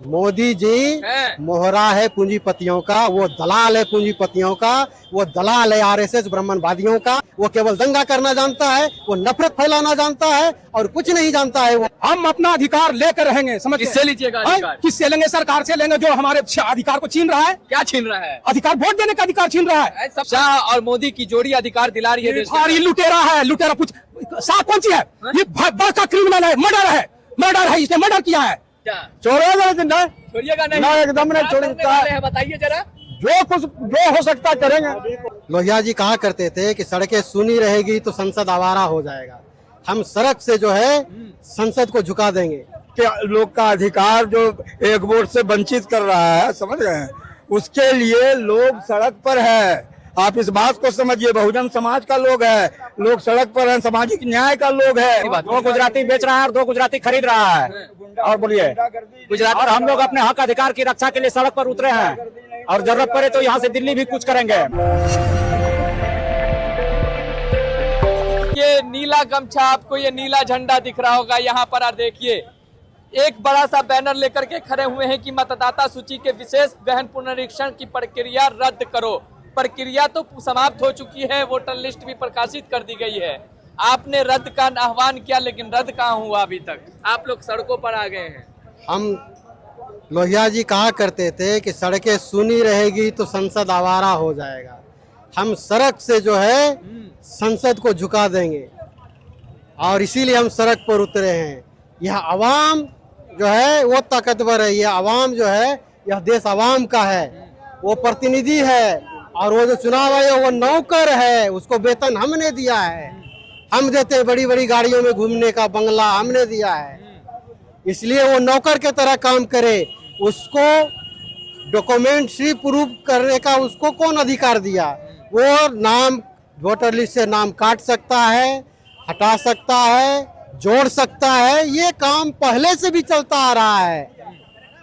मोदी जी मोहरा है पूंजीपतियों का, वो दलाल है पूंजीपतियों का, वो दलाल है आरएसएस ब्राह्मणवादियों का। वो केवल दंगा करना जानता है, वो नफरत फैलाना जानता है और कुछ नहीं जानता है। वो हम अपना अधिकार लेकर रहेंगे। समझ किससे लीजिएगा अधिकार? किससे लेंगे? सरकार से लेंगे, जो हमारे अधिकार को छीन रहा है। क्या छीन रहा है? अधिकार, वोट देने का अधिकार छीन रहा है। शाह और मोदी की जोड़ी अधिकार दिला रही है देश और ये लुटेरा है, लुटेरा। कुछ शाह कौन सी है? ये बड़का क्रिमिनल है, मर्डर है, इसने मर्डर किया है। छोड़िएगा नहीं, एकदम नहीं छोड़ेगा। बताइए जरा, जो हो सकता करेंगे। लोहिया जी कहा करते थे कि सड़कें सुनी रहेगी तो संसद आवारा हो जाएगा। हम सड़क से जो है संसद को झुका देंगे। कि लोग का अधिकार जो एक वोट से वंचित कर रहा है, समझ गए हैं, उसके लिए लोग सड़क पर है। आप इस बात को समझिए, बहुजन समाज का लोग है, लोग सड़क पर है, सामाजिक न्याय का लोग है। दो गुजराती बेच रहा है और दो गुजराती खरीद रहा है। और बोलिए गुजरात और हम लोग अपने हक अधिकार की रक्षा के लिए सड़क पर उतरे हैं और जरूरत पड़े तो यहाँ से दिल्ली भी कुछ करेंगे। ये नीला गमछा, आपको ये नीला झंडा दिख रहा होगा यहाँ पर। और देखिए, एक बड़ा सा बैनर लेकर के खड़े हुए हैं कि मतदाता सूची के विशेष गहन पुनरीक्षण की प्रक्रिया रद्द करो। प्रक्रिया तो समाप्त हो चुकी है, वोटर लिस्ट भी प्रकाशित कर दी गई है। आपने रद्द का आह्वान किया, लेकिन रद्द कहाँ हुआ अभी तक? आप लोग सड़कों पर आ गए हैं। हम लोहिया जी कहा करते थे कि सड़कें सुनी रहेगी तो संसद आवारा हो जाएगा। हम सड़क से जो है संसद को झुका देंगे और इसीलिए हम सड़क पर उतरे हैं। यह आवाम जो है वो ताकतवर है, यह आवाम जो है, यह देश आवाम का है, वो प्रतिनिधि है। और वो जो चुनाव आयोग वो नौकर है, उसको वेतन हमने दिया है। हम देते हैं बड़ी बड़ी गाड़ियों में घूमने का बंगला, हमने दिया है। इसलिए वो नौकर के तरह काम करे। उसको डॉक्यूमेंट्री प्रूफ करने का उसको कौन अधिकार दिया? वो नाम वोटर लिस्ट से नाम काट सकता है, हटा सकता है, जोड़ सकता है। ये काम पहले से भी चलता आ रहा है,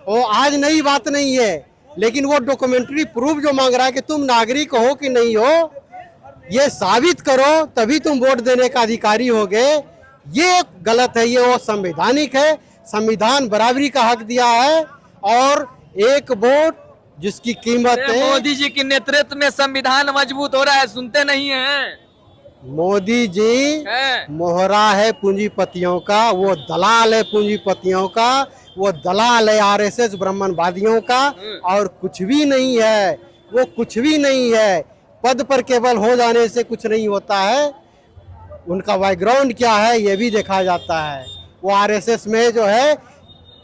वो आज नई बात नहीं है। लेकिन वो डॉक्यूमेंट्री प्रूफ जो मांग रहा है कि तुम नागरिक हो कि नहीं हो, ये साबित करो तभी तुम वोट देने का अधिकारी होगे, ये गलत है। ये वो संवैधानिक है, संविधान बराबरी का हक दिया है और एक वोट जिसकी कीमत है। मोदी जी के नेतृत्व में संविधान मजबूत हो रहा है, सुनते नहीं हैं। मोदी जी मोहरा है पूंजीपतियों का, वो दलाल है पूंजीपतियों का, वो दलाल है आरएसएस ब्राह्मणवादियों का और कुछ भी नहीं है। वो कुछ भी नहीं है। पद पर केवल हो जाने से कुछ नहीं होता है, उनका बैकग्राउंड क्या है ये भी देखा जाता है। वो आरएसएस में जो है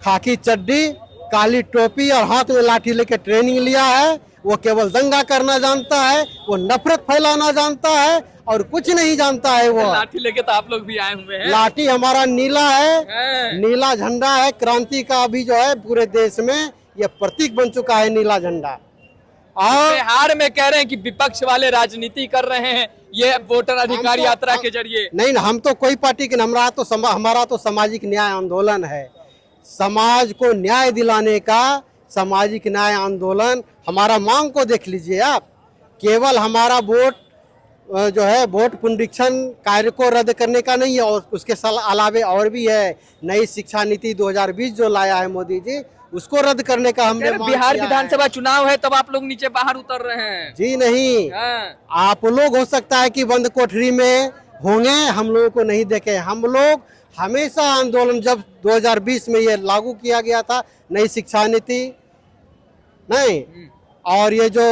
खाकी चड्डी, काली टोपी और हाथ में लाठी लेके ट्रेनिंग लिया है। वो केवल दंगा करना जानता है, वो नफरत फैलाना जानता है और कुछ नहीं जानता है। वो लाठी लेके तो आप लोग भी आए हुए हैं। लाठी हमारा नीला है, नीला झंडा है। क्रांति का अभी जो है पूरे देश में ये प्रतीक बन चुका है नीला झंडा। और बिहार में कह रहे हैं कि विपक्ष वाले राजनीति कर रहे हैं ये वोटर अधिकार यात्रा के जरिए। नहीं, हम तो कोई पार्टी के, हमारा तो सामाजिक न्याय आंदोलन है। समाज को न्याय दिलाने का सामाजिक न्याय आंदोलन। हमारा मांग को देख लीजिए आप। केवल हमारा वोट जो है वोट पुनरीक्षण कार्य को रद्द करने का नहीं है, और उसके अलावे और भी है। नई शिक्षा नीति 2020 जो लाया है मोदी जी, उसको रद्द करने का हमने बिहार विधानसभा चुनाव है, तब आप लोग नीचे बाहर उतर रहे हैं। जी नहीं, आप लोग हो सकता है कि बंद कोठरी में होंगे, हम लोगों को नहीं देखे। हम लोग हमेशा आंदोलन, जब 2020 में ये लागू किया गया था नई शिक्षा नीति नहीं, और ये जो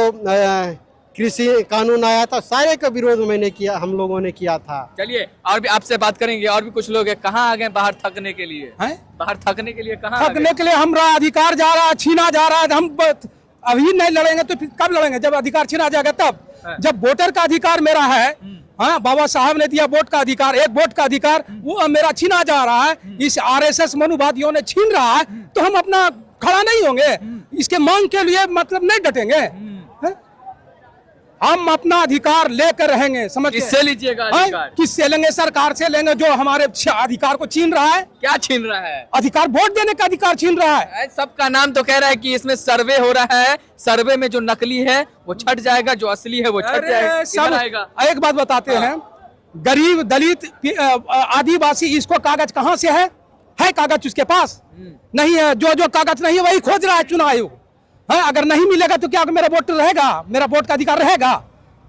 कृषि कानून आया था, सारे का विरोध मैंने किया, हम लोगों ने किया था। चलिए और भी आपसे बात करेंगे। और भी कुछ लोग हैं, कहाँ आ गए बाहर थकने के लिए? बाहर थकने के लिए कहाँ? थकने के लिए हमारा अधिकार जा रहा है, छीना जा रहा है। हम अभी नहीं लड़ेंगे तो फिर कब लड़ेंगे? जब अधिकार छीना जाएगा तब। जब वोटर का अधिकार मेरा है, हाँ, बाबा साहब ने दिया वोट का अधिकार, एक वोट का अधिकार, वो मेरा छीना जा रहा है। इस आरएसएस मनुवादियों ने छीन रहा है, तो हम अपना खड़ा नहीं होंगे। इसके मांग के लिए मतलब नहीं डटेंगे। हम अपना अधिकार लेकर रहेंगे। समझ किससे लीजिएगा अधिकार? किससे लेंगे? सरकार से लेंगे, जो हमारे अधिकार को छीन रहा है। क्या छीन रहा है? अधिकार, वोट देने का अधिकार छीन रहा है। सबका नाम तो कह रहा है कि इसमें सर्वे हो रहा है, सर्वे में जो नकली है वो छट जाएगा, जो असली है वो छट जाएगा। सब एक बात बताते हैं, गरीब, दलित, आदिवासी, इसको कागज कहाँ से है? है कागज उसके पास? नहीं है। जो कागज नहीं है वही खोज रहा है चुनाव आयोग। है, अगर नहीं मिलेगा तो क्या मेरा वोट रहेगा? मेरा वोट का अधिकार रहेगा?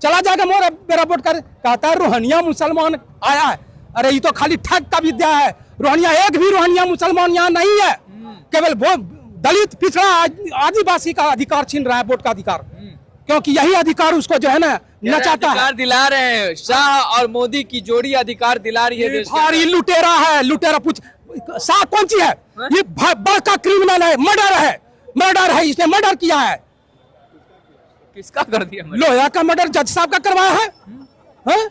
चला जाएगा मेरा वोट कर। कहता है रोहनिया मुसलमान आया है। अरे ये तो खाली ठग का विद्या है। रोहनिया, एक भी रोहनिया मुसलमान यहाँ नहीं है। केवल वो दलित पिछड़ा आदिवासी का अधिकार छीन रहा है, वोट का अधिकार, क्योंकि यही अधिकार उसको जो है ना नचाता है। अधिकार दिला रहे हैं शाह और मोदी की जोड़ी, अधिकार दिला रही है देश के भारी लुटेरा है, लुटेरा। पूछ शाह कौन सी है? ये बड़का क्रिमिनल है, मर्डर है, इसने मर्डर किया है। किसका कर दिया? लोहिया का मर्डर जज साहब का करवाया है, हैं?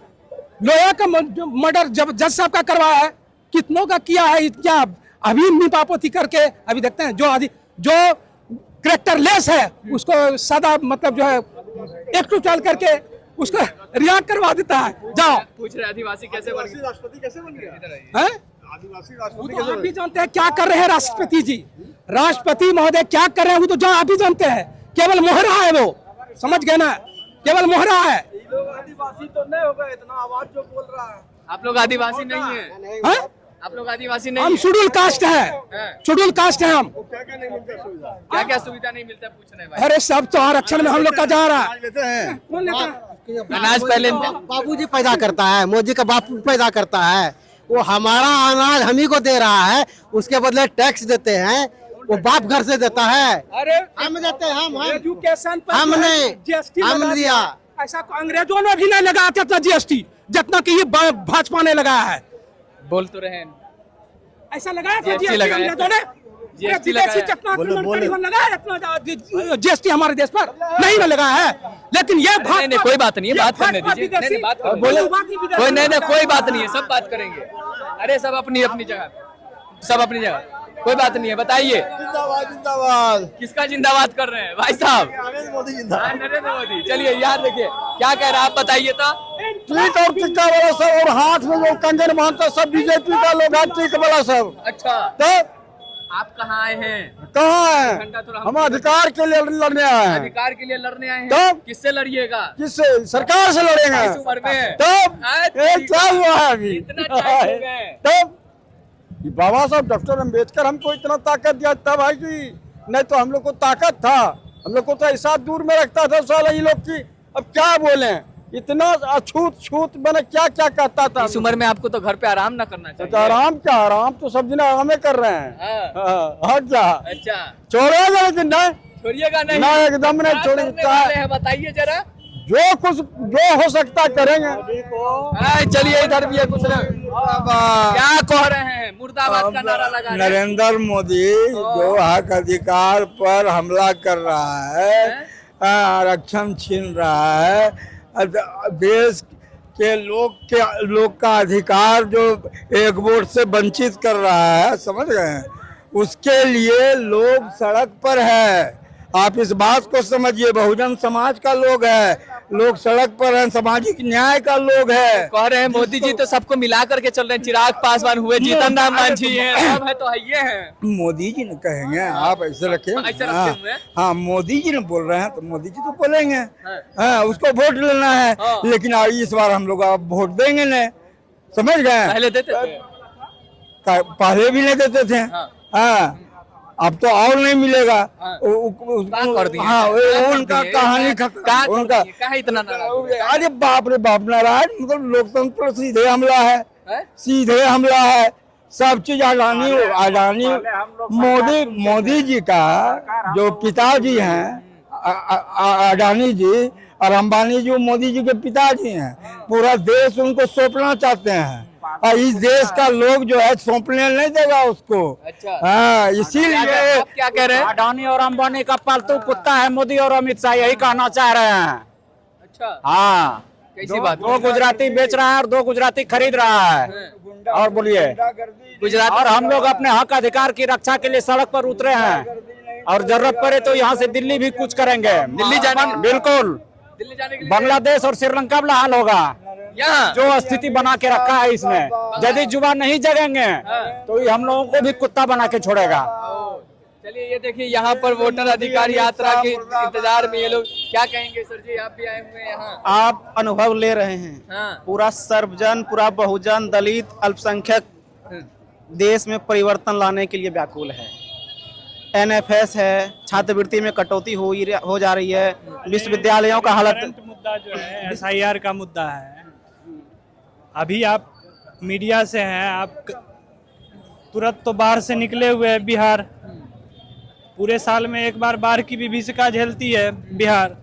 लोहिया का मर्डर जज साहब का करवाया है। कितनों का किया है? क्या अभी नीपापोती करके अभी देखते हैं। जो करेक्टर लेस है उसको सदा मतलब जो है एक टू चाल करके उसको रिहा करवा देता है। जाओ पूछ रहे आदिवासी कैसे बन गए? राष्ट्रपति कैसे बन गया? हैं? आदिवासी वो राष्ट्रपति तो आप भी जानते हैं क्या कर रहे हैं राष्ट्रपति जी। राष्ट्रपति महोदय क्या कर रहे हैं वो तो आप भी जानते हैं। केवल मोहरा है वो, समझ गए ना? केवल मोहरा है। आदिवासी तो नहीं होगा, इतना आवाज जो बोल रहा है। आप लोग आदिवासी नहीं है? हैं? आप लोग आदिवासी नहीं हम है? शेड्यूल कास्ट है, शेड्यूल कास्ट है हम। क्या क्या नहीं मिलता सुविधा? क्या क्या सुविधा नहीं मिलता पूछ रहे हैं भाई? अरे सब तो आरक्षण में हम लोग का जा रहा है। लेते हैं। कौन लेता है? अनाज पहले बाबूजी पैदा करता है, मोदी का बापू पैदा करता है। वो हमारा अनाज हम ही को दे रहा है, उसके बदले टैक्स देते हैं। वो बाप घर से देता है। अरे हम देते हैं, हम एजुकेशन पर हमने जीएसटी हम दिया। ऐसा तो अंग्रेजों ने भी नहीं लगाया था जीएसटी जितना कि ये भाजपा ने लगाया है। बोल तो रहे हैं। ऐसा लगाया था GST जीएसटी लगाया अंग्रेजों ने? GST विदेशी लगाया। जितना आक्रमणकारी हो लगाया इतना जीएसटी हमारे देश पर नहीं ना लगाया है। लेकिन ये नहीं नहीं कोई बात नहीं है, बात करने दीजिए। नहीं नहीं बात करने दीजिए। कोई नहीं कोई बात नहीं है, सब बात करेंगे। अरे सब अपनी अपनी जगह, सब अपनी जगह, कोई बात नहीं है। बताइए जिंदाबाद जिंदाबाद। किसका जिंदाबाद कर रहे हैं भाई साहब? नरेंद्र मोदी जिंदाबाद। नरेंद्र मोदी। चलिए यार देखिए क्या कह रहा है, आप बताइए तो। टीक और टिक्का वाला सब और हाथ में जो कंजन बांधता सब बीजेपी का लोग है। टिक वाला सब अच्छा तो आप कहाँ आए हैं? कहाँ घंटा थोड़ा है? हम अधिकार के लिए लड़ने आए हैं। अधिकार के लिए लड़ने आए हैं। तब? किससे लड़िएगा? किससे? सरकार से लड़ेंगे। इस उम्र में तब आज ये क्या हुआ है अभी? इतना टाइम हो गए। तब ये बाबा साहब डॉक्टर अम्बेडकर हमको इतना ताकत दिया तब है कि नहीं तो हम लोग को ताकत था, हम लोग को तो ऐसा दूर में रखता था साला ये लोग की। अब क्या बोले, इतना अछूत छूत मैंने क्या क्या कहता था। इस उम्र में आपको तो घर पे आराम ना करना तो चाहिए। आराम क्या, आराम तो सब दिन आराम कर रहे हैं। हाँ। हाँ क्या अच्छा छोड़ेगा लेकिन नहीं छोड़िएगा नहीं? ना, एकदम नहीं क्या छोड़ेंगे। करने वाले हैं बताइए जरा। जो हो सकता करेंगे। चलिए इधर भी है कुछ ना। क्या कह रहे हैं? मुर्दाबाद का नारा लगा रहे हैं। नरेंद्र मोदी जो हक अधिकार पर हमला कर रहा है, आरक्षण छीन रहा है, देश के लोग का अधिकार जो एक वोट से वंचित कर रहा है, समझ गए हैं? उसके लिए लोग सड़क पर है। आप इस बात को समझिए, बहुजन समाज का लोग है, लोग सड़क पर हैं, सामाजिक न्याय का लोग है। कह रहे हैं मोदी जी तो सबको मिला करके चल रहे हैं। चिराग पासवान हुए, जीतन राम मांझी हैं, सब है तो है ये हैं। मोदी जी ने कहेंगे, आप ऐसे रखें। ऐसे रखे हुए हैं। हाँ मोदी जी ने बोल रहे हैं तो मोदी जी तो बोलेंगे। हाँ उसको वोट लेना है। हाँ। लेकिन इस बार हम लोग आप वोट देंगे नहीं, समझ गए? पहले देते थे। पहले भी नहीं देते थे। हाँ। हाँ अब तो और नहीं मिलेगा। हाँ। हाँ कर दिए। उनका कहानी उनका कहा इतना नाराज? अरे बाप रे बाप, नाराज मतलब लोकतंत्र पर सीधे हमला है, हैं? सीधे हमला है। सब चीज अडानी मोदी जी का जो पिताजी हैं अडानी जी और अंबानी जी मोदी जी के पिताजी हैं। पूरा देश उनको सौंपना चाहते हैं और इस देश का लोग जो है सौंपने नहीं देगा उसको। अच्छा। हाँ इसीलिए आप क्या कह रहे हैं? अडानी और अंबानी का पालतू कुत्ता है मोदी और अमित शाह, यही कहना चाह रहे हैं। अच्छा हाँ कैसी बात? दो गुजराती बेच रहा है और 2 गुजराती खरीद रहा है। और बोलिए, गुजरात और हम लोग अपने हक अधिकार की रक्षा के लिए सड़क पर उतरे हैं और जरूरत पड़े तो यहाँ से दिल्ली भी कुछ करेंगे। दिल्ली जाने? बिल्कुल, दिल्ली जाने के लिए बांग्लादेश और श्रीलंका में हाल होगा यहाँ जो स्थिति बना के रखा है इसने। यदि युवा नहीं जगेंगे तो ये हम लोगों को भी कुत्ता बना के छोड़ेगा। चलिए ये देखिए यहाँ पर वोटर अधिकार यात्रा के इंतजार में ये लोग क्या कहेंगे? सर जी आप भी आए हुए हैं यहाँ। आप अनुभव ले रहे हैं। हाँ। पूरा सर्वजन, पूरा बहुजन, दलित, अल्पसंख्यक देश में परिवर्तन लाने के लिए व्याकुल है। एनएफएस है, छात्रवृत्ति में कटौती हो जा रही है, विश्वविद्यालयों का हालत। मुद्दा जो है एसआईआर का मुद्दा है। अभी आप मीडिया से हैं, आप तुरंत तो बाहर से निकले हुए हैं बिहार। पूरे साल में एक बार बाढ़ की विभीषिका झेलती है बिहार,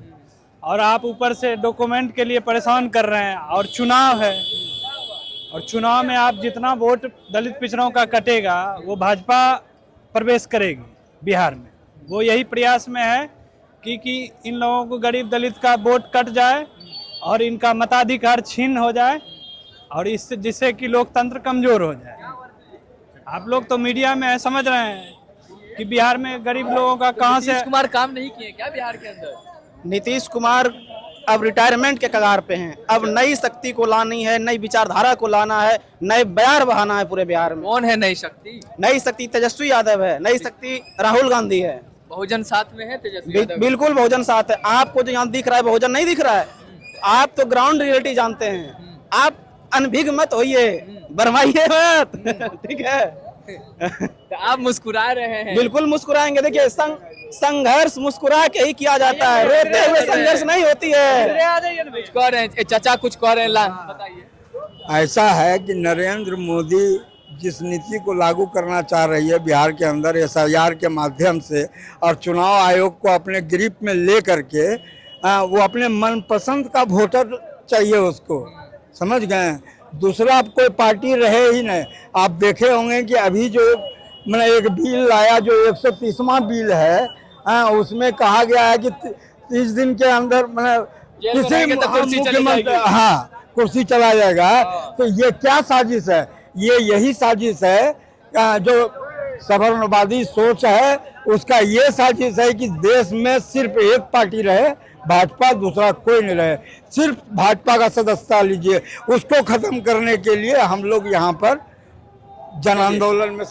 और आप ऊपर से डॉक्यूमेंट के लिए परेशान कर रहे हैं। और चुनाव है, और चुनाव में आप जितना वोट दलित पिछड़ों का कटेगा वो भाजपा प्रवेश करेगी बिहार में। वो यही प्रयास में है कि इन लोगों को गरीब दलित का वोट कट जाए और इनका मताधिकार छीन हो जाए, और इससे जिससे कि लोकतंत्र कमजोर हो जाए। आप लोग तो मीडिया में समझ रहे हैं कि बिहार में गरीब लोगों का कहां से। नीतीश कुमार काम नहीं किए क्या बिहार के अंदर? नीतीश कुमार अब रिटायरमेंट के कगार पे हैं। अब नई शक्ति को लानी है, नई विचारधारा को लाना है, नए बयार बहाना है पूरे बिहार में। कौन है नई शक्ति? नई शक्ति तेजस्वी यादव है, नई शक्ति राहुल गांधी है। बहुजन साथ में है तेजस्वी यादव? बिल्कुल बहुजन साथ है। आपको जो यहाँ दिख रहा है बहुजन नहीं दिख रहा है। आप तो ग्राउंड रियलिटी जानते हैं। आप अनभिज्ञ मत होइए, बरमाइए मत। ठीक है। तो आप मुस्कुरा रहे हैं। बिल्कुल मुस्कुराएंगे। देखिए संघर्ष मुस्कुरा के ही किया जाता है, रोते हुए संघर्ष नहीं होती है। कुछ कह रहे हैं चाचा, कुछ कह रहे हैं, बताइए। ऐसा है कि नरेंद्र मोदी जिस नीति को लागू करना चाह रही है बिहार के अंदर एसआईआर के माध्यम से, और चुनाव आयोग को अपने ग्रिप में ले करके वो अपने मनपसंद का वोटर चाहिए उसको, समझ गए। दूसरा कोई पार्टी रहे ही नहीं। आप देखे होंगे कि अभी जो मैंने एक बिल लाया जो 130वां बिल है, उसमें कहा गया है कि 30 दिन के अंदर किसी मुख्यमंत्री कुर्सी चला जाएगा। तो ये क्या साजिश है? ये यही साजिश है जो सवर्णवादी सोच है उसका। ये साजिश है कि देश में सिर्फ एक पार्टी रहे, भाजपा, दूसरा कोई नहीं रहे। सिर्फ भाजपा का सदस्यता लीजिए। उसको खत्म करने के लिए हम लोग यहाँ पर जन आंदोलन में